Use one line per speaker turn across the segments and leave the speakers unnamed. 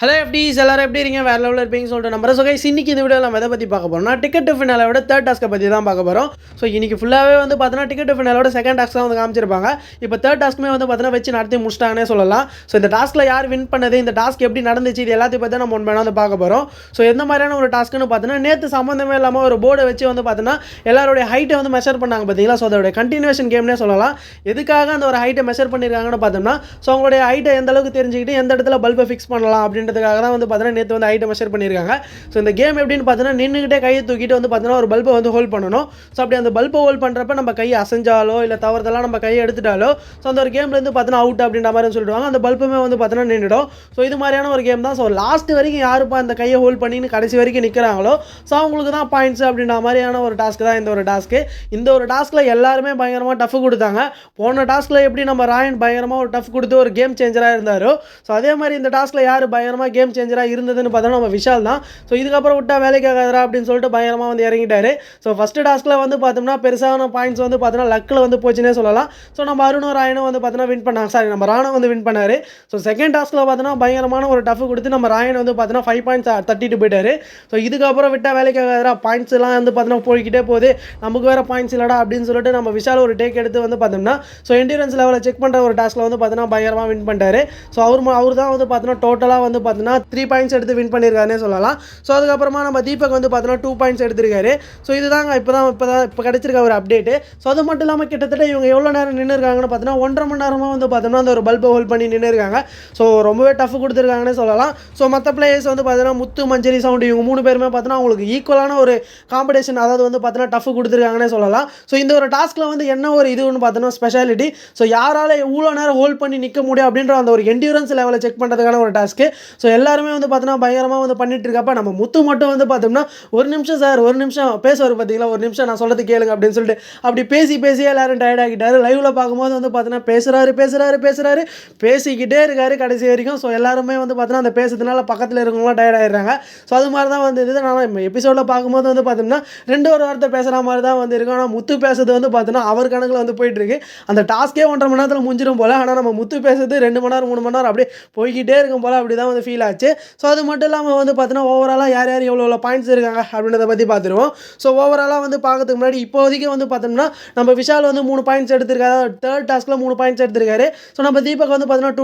Hello எஃப்டிஸ் எல்லாரும் எப்படி இருக்கீங்க? வேறு லெவலில் இருப்பீங்கன்னு சொல்லிட்டு நம்பர். ஸோ கைஸ் இன்னைக்கு இந்த வீடியோவில் நம்ம எதை பற்றி பார்க்க போகிறோம்னா டிக்கெட் டு ஃபினாலோட தேர்ட் டாஸ்க்கை பற்றி தான் பார்க்க போகிறோம். ஸோ இன்றைக்கி ஃபுல்லாகவே வந்து பார்த்தீங்கன்னா டிக்கெட் டு ஃபினாலோட செகண்ட் டாஸ்க் தான் வந்து காமிச்சிருப்பாங்க. இப்போ தேர்ட் டாஸ்க்குமே வந்து பார்த்தீங்கன்னா வச்சு நடத்தி முடிச்சிட்டாங்கன்னே சொல்லலாம். ஸோ இந்த டாஸ்க்கில் யார் வின் பண்ணது, இந்த டாஸ்க் எப்படி நடந்துச்சு, இது எல்லாத்தையும் பற்றி நம்ம ஒன்று வந்து பார்க்க போகிறோம். ஸோ எந்த மாதிரியான ஒரு டாஸ்க்குன்னு பார்த்தீங்கன்னா நேற்று சம்மந்தமே இல்லாமல் ஒரு போர்டை வச்சு வந்து பார்த்தீங்கன்னா எல்லாருடைய ஹைட்டை வந்து மெஷர் பண்ணாங்க பார்த்தீங்களா. ஸோ அதோடைய கண்டினியூஷன் கேம்னே சொல்லலாம். எதுக்காக அந்த ஒரு ஹைட்டை மெஷர் பண்ணியிருக்காங்கன்னு பார்த்தோம்னா ஸோ அவங்களுடைய ஹைட்டை எந்த அளவுக்கு தெரிஞ்சுக்கிட்டு எந்த இடத்துல பல்பை ஃபிக்ஸ் பண்ணலாம் அப்படின்றதுக்காக தான் வந்து பார்த்தீங்கன்னா நேற்று வந்து ஹைட்டை மெஷர் பண்ணியிருக்காங்க. ஸோ இந்த கேம் எப்படின்னு பார்த்தீங்கன்னா நின்றுக்கிட்டே கையை தூக்கிட்டு வந்து பார்த்தீங்கன்னா ஒரு பல்பை வந்து ஹோல்ட் பண்ணணும். ஸோ அப்படி அந்த பல்பை ஹோல்ட் பண்ணுறப்ப நம்ம கையை அசைஞ்சாலோ இல்லை தவறுதெல்லாம் நம்ம கையை எடுத்துட்டாலோ ஸோ அந்த ஒரு கேம்லேருந்து பார்த்தீங்கன்னா அவுட் அப்படின்ற மாதிரி சொல்லிடுவாங்க. அந்த பல்புமே வந்து பார்த்தீங்கன்னா நின்றுடும். ஸோ இது மாதிரியான ஒரு கேம் தான். ஸோ லாஸ்ட் வரைக்கும் யாருப்பா அந்த கையை ஹோல்ட் பண்ணின்னு கடைசி வரைக்கும் நிற்கிறாங்களோ ஸோ அவங்களுக்கு தான் பாயிண்ட்ஸ் அப்படின்ற மாதிரியான ஒரு டாஸ்க் தான் இந்த ஒரு டாஸ்க்கு. இந்த ஒரு டாஸ்க்கில் எல்லாருமே பயங்கரமாக டஃப் கொடுத்தாங்க. போன டாஸ்க்கில் எப்படி நம்ம ராயன் பயங்கரமாக ஒரு டஃப் கொடுத்து ஒரு கேம் சேஞ்சராக இருந்தாரோ ஸோ அதே மாதிரி இந்த டாஸ்க்கில் யார் பயங்கரமாக கேம் சேஞ்சராக இருந்ததுன்னு பார்த்தோன்னா நம்ம விஷால் தான். ஸோ இதுக்கப்புறம் விட்டா வேலைக்கு ஆகாதரா அப்படின்னு சொல்லிட்டு பயங்கரமாக வந்து இறங்கிட்டாரு. ஸோ ஃபஸ்ட்டு டாஸ்க்கில் வந்து பார்த்தோம்னா பெருசான பாயிண்ட்ஸ் வந்து பார்த்தோன்னா லக்கில் வந்து போச்சுன்னே சொல்லலாம். ஸோ நம்ம அருணும் ராயனும் வந்து பார்த்தோன்னா வின் பண்ணாங்க. சாரி, நம்ம ராணும் வந்து வின் பண்ணார். ஸோ செகண்ட் டாஸ்க்கில் பார்த்தோன்னா பயங்கரமான ஒரு டஃப் கொடுத்து நம்ம ராயன் வந்து பார்த்தோன்னா 5 பாயிண்ட்ஸ் தட்டிட்டு போயிட்டார். ஸோ இதுக்கப்புறம் விட்டால் வேலைக்கு ஆகாதரா, பாயிண்ட்ஸ் எல்லாம் வந்து பார்த்தோன்னா போய்கிட்டே போகுது, நமக்கு வேறு பாயிண்ட்ஸ் இல்லடா அப்படின்னு சொல்லிட்டு நம்ம விஷால் ஒரு டேக் எடுத்து வந்து பார்த்தோம்னா ஸோ என்டியூரன்ஸ் லெவலில் செக் பண்ணுற ஒரு டாஸ்க்கில் வந்து பார்த்தோன்னா பயங்கரமாக வின் பண்ணிட்டாரு. ஸோ அவர் தான் வந்து பார்த்தோன்னா டோட்டலாக வந்து பார்த்தோன்னா 3 பாயிண்ட்ஸ் எடுத்து வின் பண்ணியிருக்காருன்னே சொல்லலாம். ஸோ அதுக்கப்புறமா நம்ம தீபக் வந்து பார்த்தோன்னா 2 பாயிண்ட்ஸ் எடுத்திருக்காரு. ஸோ இதுதாங்க இப்போ கிடச்சிருக்க ஒரு அப்டேட்டு. ஸோ அது மட்டும் இல்லாமல் கிட்டத்தட்ட இவங்க எவ்வளோ நேரம் நின்று இருக்காங்கன்னு பார்த்தோன்னா 1.5 மணி நேரமாக வந்து பார்த்தோம்னா அந்த ஒரு பல்பை ஹோல்ட் பண்ணி நின்று இருக்காங்க. ஸோ ரொம்பவே டஃப் கொடுத்துருக்காங்கன்னு சொல்லலாம். ஸோ மற்ற பிளேயர்ஸ் வந்து பார்த்தீங்கன்னா முத்து, மஞ்சரி, சவுண்டு இவங்க 3 பேருமே பார்த்தோன்னா அவங்களுக்கு ஈக்குவலான ஒரு காம்படிஷன், அதாவது வந்து பார்த்தோன்னா டஃப் கொடுத்துருக்காங்கன்னே சொல்லலாம். ஸோ இந்த ஒரு டாஸ்க்கில் வந்து என்ன ஒரு இதுன்னு பார்த்தோன்னா ஸ்பெஷாலிட்டி, ஸோ யாரால் இவ்வளோ நேரம் ஹோல்ட் பண்ணி நிற்க முடியும் அப்படின்ற அந்த ஒரு என்டியூரன்ஸ் லெவலை செக் பண்ணுறதுக்கான ஒரு டாஸ்க்கு. ஸோ எல்லாருமே வந்து பார்த்தோன்னா பயங்கரமாக வந்து பண்ணிட்டு இருக்கப்ப நம்ம முத்து மட்டும் வந்து பார்த்தோம்னா ஒரு நிமிஷம் சார், ஒரு நிமிஷம் பேசுவார் பார்த்தீங்களா, ஒரு நிமிஷம் நான் சொல்கிறது கேளுங்க அப்படின்னு சொல்லிட்டு அப்படி பேசியே எல்லாரும் டயர்ட் ஆகிட்டாரு. லைவில் பார்க்கும்போது வந்து பார்த்தோன்னா பேசுகிறாரு பேசிக்கிட்டே இருக்காரு கடைசி வரைக்கும். ஸோ எல்லாருமே வந்து பார்த்தோன்னா அந்த பேசுறதுனால பக்கத்தில் இருக்கவங்களாம் டயர்ட் ஆகிடுறாங்க. ஸோ அது மாதிரி தான் வந்து இது நான் எபிசோடில் பார்க்கும்போது வந்து பார்த்தோம்னா 2 வார்த்தை பேசுகிற மாதிரி தான் வந்து இருக்கும். ஆனால் முத்து பேசுறது வந்து பார்த்தோன்னா அவர் கணக்கில் வந்து போயிட்டுருக்கு. அந்த டாஸ்க்கே 1.5 மணி நேரத்தில் முடிஞ்சிடும் போல். ஆனால் நம்ம முத்து பேசுறது 2 மணி நேரம் 3 மணி நேரம் அப்படியே போய்கிட்டே இருக்கும் போல் அப்படி தான் வந்து ஃபீல் ஆச்சு. ஸோ அது மட்டும் இல்லாமல் வந்து பார்த்தோன்னா ஓவராலாக யார் எவ்வளோ பாயிண்ட்ஸ் இருக்காங்க அப்படின்றத பற்றி பார்த்துருவோம். ஸோ ஓவராலாக வந்து பார்க்கறதுக்கு முன்னாடி இப்போதைக்கு வந்து பார்த்தோம்னா நம்ம விஷால் வந்து 3 பாயிண்ட்ஸ் எடுத்திருக்காரு. தேர்ட் டாஸ்க்கில் 3 பாயிண்ட்ஸ் எடுத்திருக்காரு. ஸோ நம்ம தீபக் வந்து பார்த்தோன்னா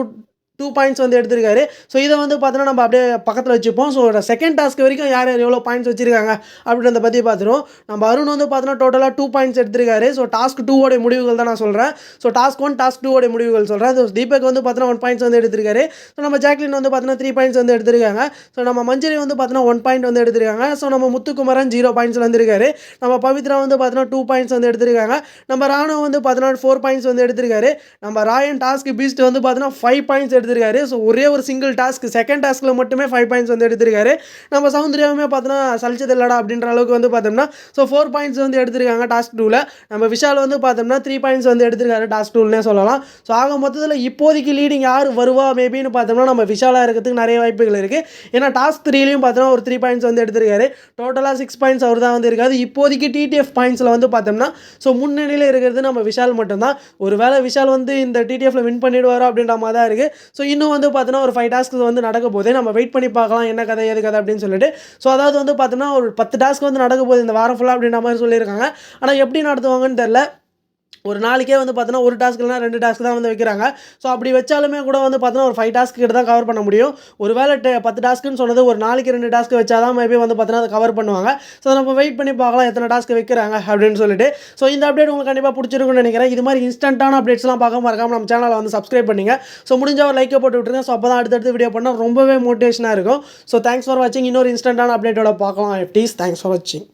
2 பாயிண்ட்ஸ் வந்து எடுத்திருக்காரு. ஸோ இதை வந்து பார்த்தோன்னா நம்ம அப்படியே பக்கத்தில் வச்சுப்போம். ஸோ செகண்ட் டாஸ்க் வரைக்கும் யார் எவ்வளோ பாயிண்ட்ஸ் வச்சிருக்காங்க அப்படின்றத பற்றி பார்த்துருவோம். நம்ம அருண் வந்து பார்த்தோன்னா டோட்டலாக 2 பாயிண்ட்ஸ் எடுத்திருக்காரு. ஸோ டாஸ்க் 2 ஓடைய முடிவுகள் தான் நான் சொல்கிறேன். ஸோ டாஸ்க் 1 டாஸ்க் 2 ஓடைய முடிவுகள் சொல்கிறேன். ஸோ தீபக் வந்து பார்த்தோன்னா 1 பாயிண்ட்ஸ் வந்து எடுத்திருக்காரு. ஸோ நம்ம ஜாக்லின் வந்து பார்த்தோன்னா 3 பாயிண்ட்ஸ் வந்து எடுத்திருக்காங்க. ஸோ நம்ம மஞ்சரி வந்து பார்த்தோன்னா 1 பாயிண்ட் வந்து எடுத்திருக்காங்க. ஸோ நம்ம முத்துக்குமரன் 0 பாயிண்ட்ஸ் வந்துருக்காரு. நம்ம பவித்ரா வந்து பார்த்தோன்னா 2 பாயிண்ட்ஸ் வந்து எடுத்திருக்காங்க. நம்ம ராணு வந்து பார்த்தோன்னா 4 பாயிண்ட்ஸ் வந்து எடுத்திருக்காரு. நம்ம ராயன் டாஸ்க் பீஸ்ட் வந்து பார்த்தோன்னா 5 பாயிண்ட்ஸ் எடுத்திருக்காரு. ஸோ ஒரே ஒரு சிங்கிள் டாஸ்க் செகண்ட் டாஸ்க்கில் மட்டுமே 5 பாயிண்ட்ஸ் வந்து எடுத்திருக்காரு. நம்ம சௌந்தர்யாவுமே பார்த்தோன்னா சலிச்சது இல்லடா அப்படின்ற அளவுக்கு வந்து பார்த்தோம்னா ஸோ 4 பாயிண்ட்ஸ் வந்து எடுத்திருக்காங்க டாஸ்க் 2ல். நம்ம விஷால் வந்து பார்த்தோம்னா 3 பாயிண்ட்ஸ் வந்து எடுத்திருக்காரு டாஸ்க் 2ல்னே சொல்லலாம். ஸோ ஆக மொத்தத்தில் இப்போதைக்கு லீடிங் யார் வருவா மேபின்னு பார்த்தோம்னா நம்ம விஷாலாக இருக்கிறதுக்கு நிறைய வாய்ப்புகள் இருக்குது. ஏன்னா டாஸ்க் 3லையும் பார்த்தோன்னா ஒரு 3 பாயிண்ட்ஸ் வந்து எடுத்திருக்காரு. டோட்டலாக 6 பாயிண்ட்ஸ் அவர் தான் வந்து இருக்காது. இப்போதைக்கு டிடிஎஃப் பாயிண்ட்ஸில் வந்து பார்த்தோம்னா ஸோ முன்னணியில் இருக்கிறது நம்ம விஷால் மட்டும்தான். ஒரு வேளை விஷால் வந்து இந்த டிடிஎஃப்ல வின் பண்ணிடுவாரோ அப்படின்ற மாதிரி தான் இருக்குது. ஸோ இன்னும் வந்து பார்த்தோன்னா ஒரு 5 டாஸ்க் வந்து நடக்க போதே நம்ம வெயிட் பண்ணி பார்க்கலாம் என்ன கதை ஏது கதை அப்படின்னு சொல்லிட்டு. ஸோ அதாவது வந்து பார்த்தோம்னா ஒரு 10 டாஸ்க் வந்து நடக்க போகுது இந்த வாரம் ஃபுல்லாக அப்படின்ற மாதிரி சொல்லியிருக்காங்க. ஆனால் எப்படி நடத்துவாங்கன்னு தெரில. ஒரு நாளைக்கே வந்து பார்த்தோன்னா ஒரு டாஸ்க் இல்லைனா 2 டாஸ்க் தான் வந்து வைக்கிறாங்க. ஸோ அப்படி வச்சாலுமே கூட வந்து பார்த்தோன்னா ஒரு 5 டாஸ்க் கிட்ட தான் கவர் பண்ண முடியும். ஒரு வேளை 10 டாஸ்க்குன்னு சொன்னது ஒரு நாளைக்கு 2 டாஸ்க் வச்சா தான் மேபி வந்து பார்த்தோன்னா அதை கவர் பண்ணுவாங்க. ஸோ நம்ம வெயிட் பண்ணி பார்க்கலாம் எத்தனை டாஸ்க் வைக்கிறாங்க அப்படின்னு சொல்லிட்டு. ஸோ இந்த அப்டேட் உங்களுக்கு கண்டிப்பாக பிடிச்சிருக்குன்னு நினைக்கிறேன். இது மாதிரி இன்ஸ்டன்ட்டான அப்டேட்ஸ்லாம் பார்க்க மறக்காம நம்ம சேனலை வந்து சப்ஸ்கிரைப் பண்ணிங்க. ஸோ முடிஞ்ச ஒரு லைக்கை போட்டு விட்டுருங்க. ஸோ அப்போ தான் அடுத்தடுத்து வீடியோ பண்ணால் ரொம்பவே மோட்டிவேஷனாக இருக்கும். ஸோ தேங்க்ஸ் ஃபார் வாட்சிங். இன்னொரு இன்ஸ்டன்ட்டான அப்டேட்டோட பார்க்கலாம். FTs தேங்க்ஸ் ஃபார் வாட்சிங்.